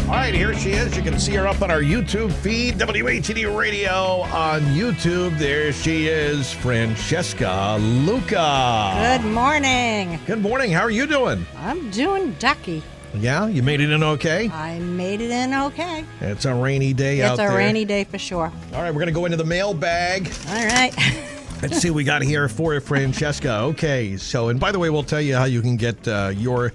All right, here she is. You can see her up on our YouTube feed, WATD Radio on YouTube. There she is, Francesca Luca. Good morning. Good morning. How are you doing? I'm doing ducky. Yeah, you made it in okay? I made it in okay. It's a rainy day out there. It's a rainy day for sure. All right, we're going to go into the mailbag. All right. Let's see what we got here for Francesca. Okay, so, and by the way, we'll tell you how you can get your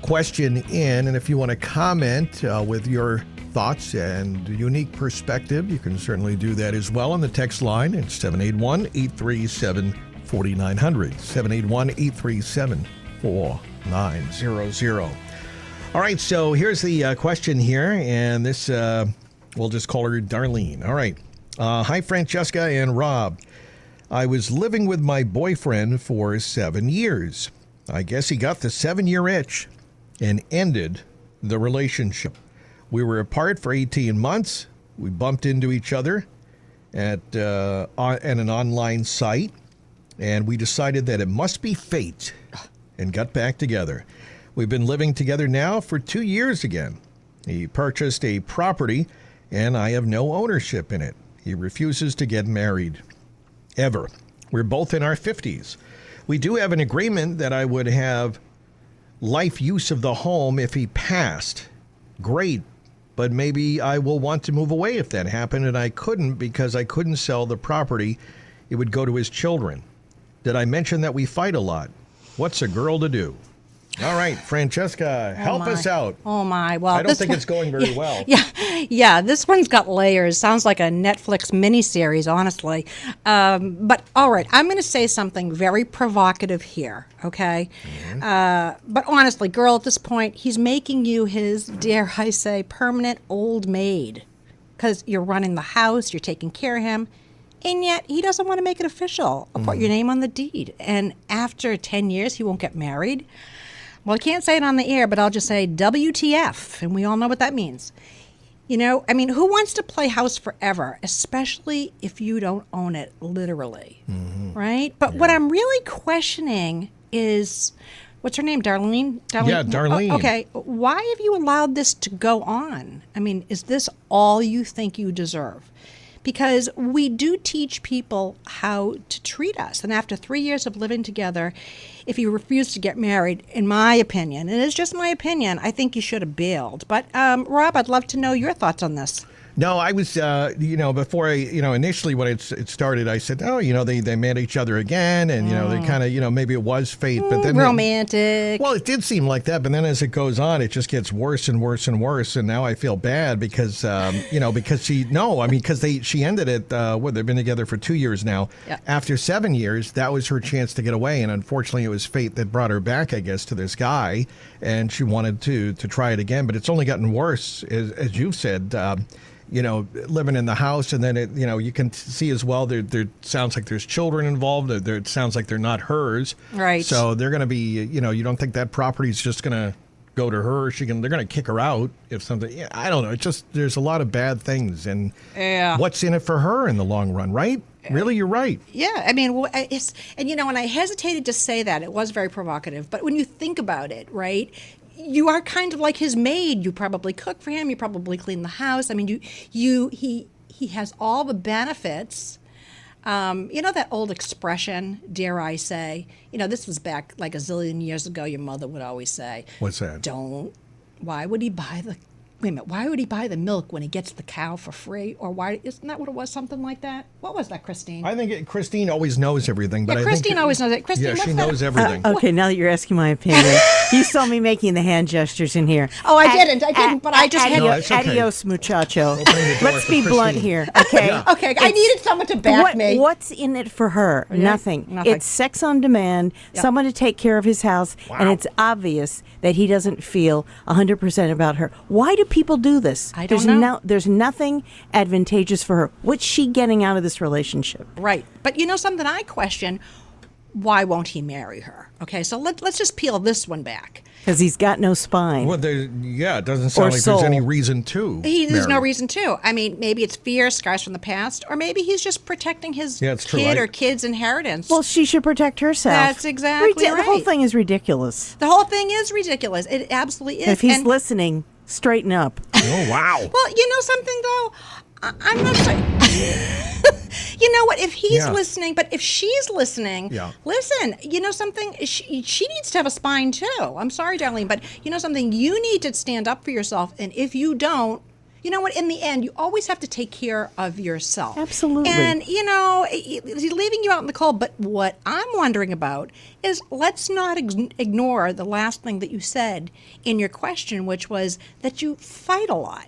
question in, and if you want to comment with your thoughts and unique perspective, you can certainly do that as well on the text line. It's 781-837-4900, 781-837-4900. All right, so here's the question here, and this, we'll just call her Darlene. All right. Hi, Francesca and Rob. I was living with my boyfriend for 7 years. I guess he got the 7-year itch and ended the relationship. We were apart for 18 months. We bumped into each other at an online site, and we decided that it must be fate and got back together. We've been living together now for 2 years again. He purchased a property, and I have no ownership in it. He refuses to get married, ever. We're both in our 50s. We do have an agreement that I would have life use of the home if he passed. Great, but maybe I will want to move away if that happened, and I couldn't because I couldn't sell the property. It would go to his children. Did I mention that we fight a lot? What's a girl to do? All right, Francesca, help us out. Oh, my. Well, I don't think it's going very well. Yeah, this one's got layers. Sounds like a Netflix miniseries, honestly. But, all right, I'm going to say something very provocative here, okay? Mm-hmm. But honestly, girl, at this point, he's making you his, dare I say, permanent old maid. Because you're running the house, you're taking care of him. And yet, he doesn't want to make it official, put your name on the deed. And after 10 years, he won't get married. Well, I can't say it on the air, but I'll just say WTF, and we all know what that means. You know, I mean, who wants to play house forever, especially if you don't own it, literally, right? But what I'm really questioning is, what's her name, Darlene? Yeah, Darlene. Okay, why have you allowed this to go on? I mean, is this all you think you deserve? Because we do teach people how to treat us. And after 3 years of living together, if you refuse to get married, in my opinion, and it's just my opinion, I think you should have bailed. But, Rob, I'd love to know your thoughts on this. No, I was, before initially when it started, I said, they met each other again, and, they kind of, maybe it was fate. But then romantic. Well, it did seem like that, but then as it goes on, it just gets worse and worse and worse. And now I feel bad because, she ended it, they've been together for 2 years now. Yeah. After 7 years, that was her chance to get away. And unfortunately, it was fate that brought her back, I guess, to this guy. And she wanted to try it again, but it's only gotten worse, as you've said. Living in the house, and then you can see as well. There sounds like there's children involved. It sounds like they're not hers. Right. So they're going to be. You don't think that property is just going to go to her? They're going to kick her out if something. Yeah, I don't know. It's just there's a lot of bad things, and what's in it for her in the long run, right? Really, you're right. Yeah, I mean, and I hesitated to say that. It was very provocative, but when you think about it, right? You are kind of like his maid. You probably cook for him. You probably clean the house. I mean, he has all the benefits. That old expression, dare I say, this was back like a zillion years ago. Your mother would always say, "What's that?" Why would he buy the milk when he gets the cow for free? Or why, isn't that what it was? Something like that? What was that, Christine? I think Christine always knows everything. But Christine always knows it. Christine, she knows everything. Okay, now that you're asking my opinion, you saw me making the hand gestures in here. Oh, I didn't, but I just had... Adios, muchacho. Let's be blunt here, okay? Yeah. Okay, I needed someone to back me. What's in it for her? Yeah. Nothing. It's sex on demand, someone to take care of his house, and it's obvious that he doesn't feel 100% about her. Why do people do this? I don't know. There's nothing advantageous for her. What's she getting out of this relationship? Right. But something I question, why won't he marry her? Okay, so let's just peel this one back. Because he's got no spine. Well, it doesn't sound like there's any reason to. There's no reason to. I mean, maybe it's fear, scars from the past, or maybe he's just protecting his kid or kid's inheritance. Well, she should protect herself. That's exactly right. The whole thing is ridiculous. The whole thing is ridiculous. It absolutely is. If he's listening, Straighten up. Oh, wow. Well, you know something though, I'm not saying. You know what? If he's listening, but if she's listening, listen. You know something? She needs to have a spine too. I'm sorry, Darlene, but you know something? You need to stand up for yourself, and if you don't, you know what? In the end, you always have to take care of yourself. Absolutely. And, you know, he's leaving you out in the cold. But what I'm wondering about is let's not ignore the last thing that you said in your question, which was that you fight a lot.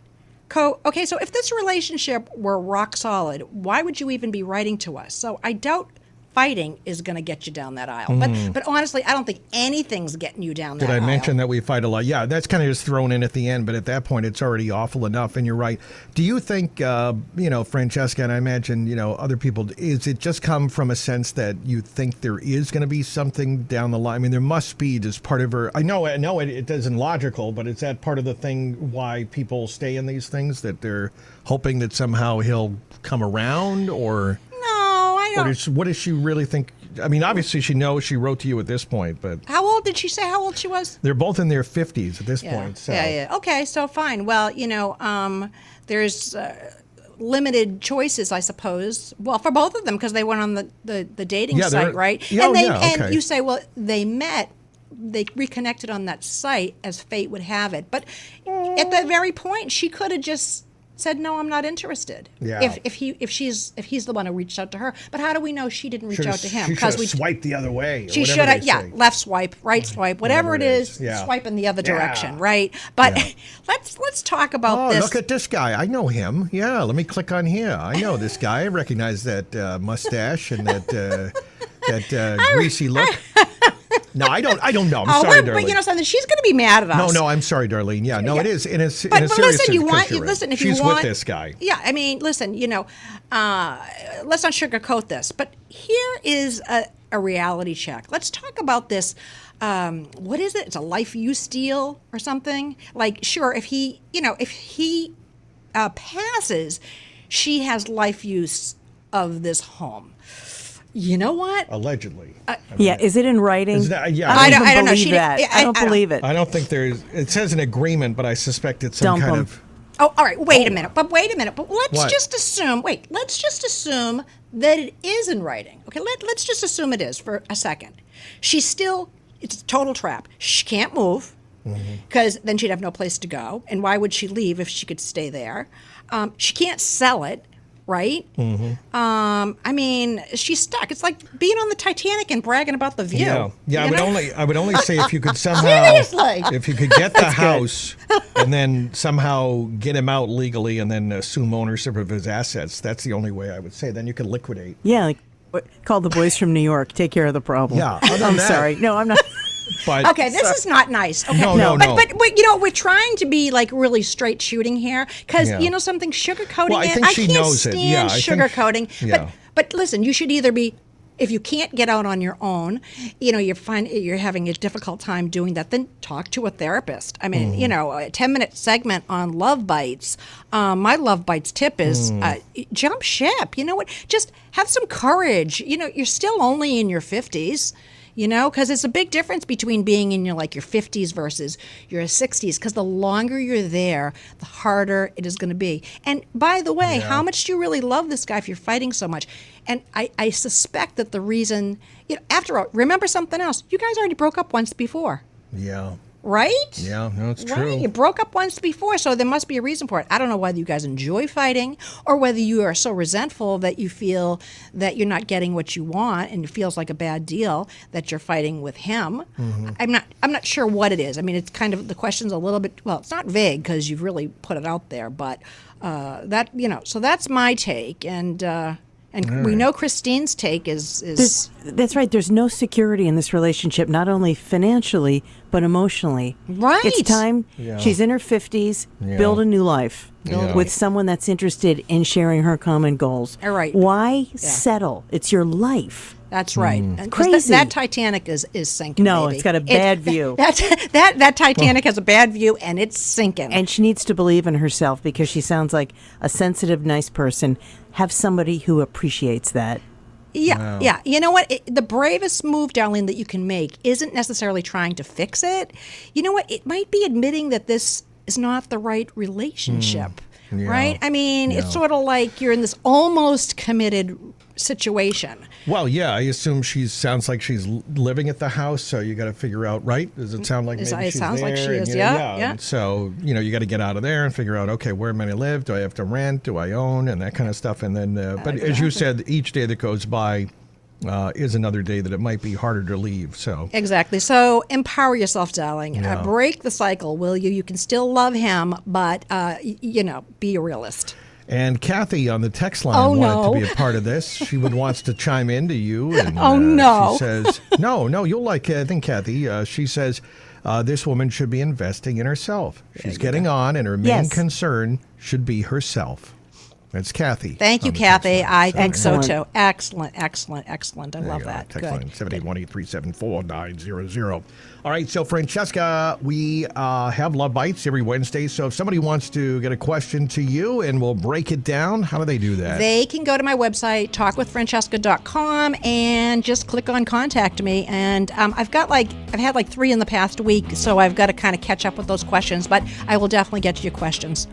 Okay, so if this relationship were rock solid, why would you even be writing to us? So I doubt fighting is going to get you down that aisle. But honestly, I don't think anything's getting you down that aisle. Did I mention that we fight a lot? Yeah, that's kind of just thrown in at the end, but at that point, it's already awful enough, and you're right. Do you think, you know, Francesca, and I imagine, you know, other people, is it just come from a sense that you think there is going to be something down the line? I mean, there must be just part of her. I know it isn't logical, but is that part of the thing why people stay in these things, that they're hoping that somehow he'll come around, or... What does she really think? I mean, obviously she knows she wrote to you at this point, but... How old did she say how old she was? They're both in their 50s at this point. So. Yeah. Okay, so fine. Well, you know, there's limited choices, I suppose. Well, for both of them, because they went on the dating site, right? Yeah, and you say, well, they met, they reconnected on that site as fate would have it. But at that very point, she could have just... said no, I'm not interested. Yeah. If he's the one who reached out to her, but how do we know she didn't reach out to him? She should have swiped the other way. She should have, left swipe, right swipe, whatever it is, swipe in the other direction, right? But let's talk about this. Look at this guy. I know him. Yeah, let me click on here. I know this guy. I recognize that mustache and that greasy look. No, I don't know. I'm sorry, Darlene. But you know something, she's going to be mad at us. No, I'm sorry, Darlene. Yeah, no, it is in a serious listen, if she's you want with this guy. Yeah, I mean, listen, you know, let's not sugarcoat this, but here is a reality check. Let's talk about this. What is it? It's a life use deal or something. Like, sure, if he passes, she has life use of this home. You know what? Allegedly. Is it in writing? I don't know. I don't believe it. I don't think it says an agreement, but I suspect it's some kind of... Oh, all right. Wait a minute. But let's just assume that it is in writing. Okay, let's just assume it is for a second. It's a total trap. She can't move because then she'd have no place to go. And why would she leave if she could stay there? She can't sell it. Right? I mean, she's stuck. It's like being on the Titanic and bragging about the view. Yeah. I would only say if you could somehow, if you could get the house and then somehow get him out legally and then assume ownership of his assets. That's the only way I would say. Then you could liquidate. Yeah, like call the boys from New York. Take care of the problem. Yeah, I'm sorry. No, I'm not. But, okay, this is not nice. Okay, no. But you know, we're trying to be like really straight shooting here because you know something, sugarcoating it. I can't stand sugarcoating. But listen, you should either be, if you can't get out on your own, you know, you're having a difficult time doing that, then talk to a therapist. I mean, you know, a 10-minute segment on Love Bites. My Love Bites tip is jump ship. You know what? Just have some courage. You know, you're still only in your 50s. You know, because it's a big difference between being in your 50s versus your 60s. Because the longer you're there, the harder it is going to be. And by the way, how much do you really love this guy if you're fighting so much? And I suspect that the reason, you know, after all, remember something else. You guys already broke up once before. Yeah. Right? Yeah, no, it's true. You broke up once before, so there must be a reason for it. I don't know whether you guys enjoy fighting or whether you are so resentful that you feel that you're not getting what you want and it feels like a bad deal that you're fighting with him. I'm not sure what it is. I mean, it's kind of, the question's a little bit, well, it's not vague because you've really put it out there, but that, you know, so that's my take. And we know Christine's take is... That's right. There's no security in this relationship, not only financially, but emotionally. Right. It's time. Yeah. She's in her 50s. Yeah. Build a new life with someone that's interested in sharing her common goals. All right. Why settle? It's your life. That's right. Crazy. That Titanic is sinking. No, baby. It's got a bad view. That Titanic has a bad view, and it's sinking. And she needs to believe in herself because she sounds like a sensitive, nice person. Have somebody who appreciates that. Yeah, yeah. You know what? The bravest move, Darlene, that you can make isn't necessarily trying to fix it. You know what? It might be admitting that this is not the right relationship. Yeah. Right? I mean, Yeah. it's sort of like you're in this almost committed situation. Well, yeah, I assume sounds like she's living at the house, so you got to figure out, right? Does it sound like maybe It she's sounds like there? she And, is, you know, yeah. And so, you got to get out of there and figure out, okay, where am I going to live? Do I have to rent? Do I own? And that kind of stuff. And then, but as you said, each day that goes by is another day that it might be harder to leave. So Exactly. So empower yourself, darling. Yeah. Break the cycle, will you? You can still love him, but, be a realist. And Kathy on the text line Oh, wanted no. to be a part of this. She wants to chime in to you. And, Oh, no. She says, no, you'll like it. I think, Kathy, she says, this woman should be investing in herself. She's getting on, and her main Yes. concern should be herself. That's Kathy. Thank you, on the text Kathy. line. I think so, Excellent. too. Excellent. I There love you go. that. Text Good. line 781-837-4900. All right, so Francesca, we have Love Bites every Wednesday. So if somebody wants to get a question to you and we'll break it down, how do they do that? They can go to my website, talkwithfrancesca.com, and just click on contact me. And I've had like 3 in the past week, so I've got to kind of catch up with those questions, but I will definitely get to your questions.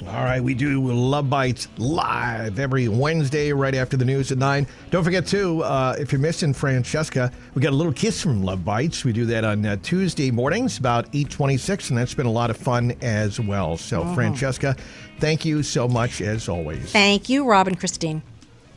All right, we do Love Bites live every Wednesday right after the news at 9. Don't forget, too, if you're missing Francesca, we got a little kiss from Love Bites. We do that on Tuesday mornings about 8:26, and that's been a lot of fun as well. So, Francesca, thank you so much as always. Thank you, Rob and Christine.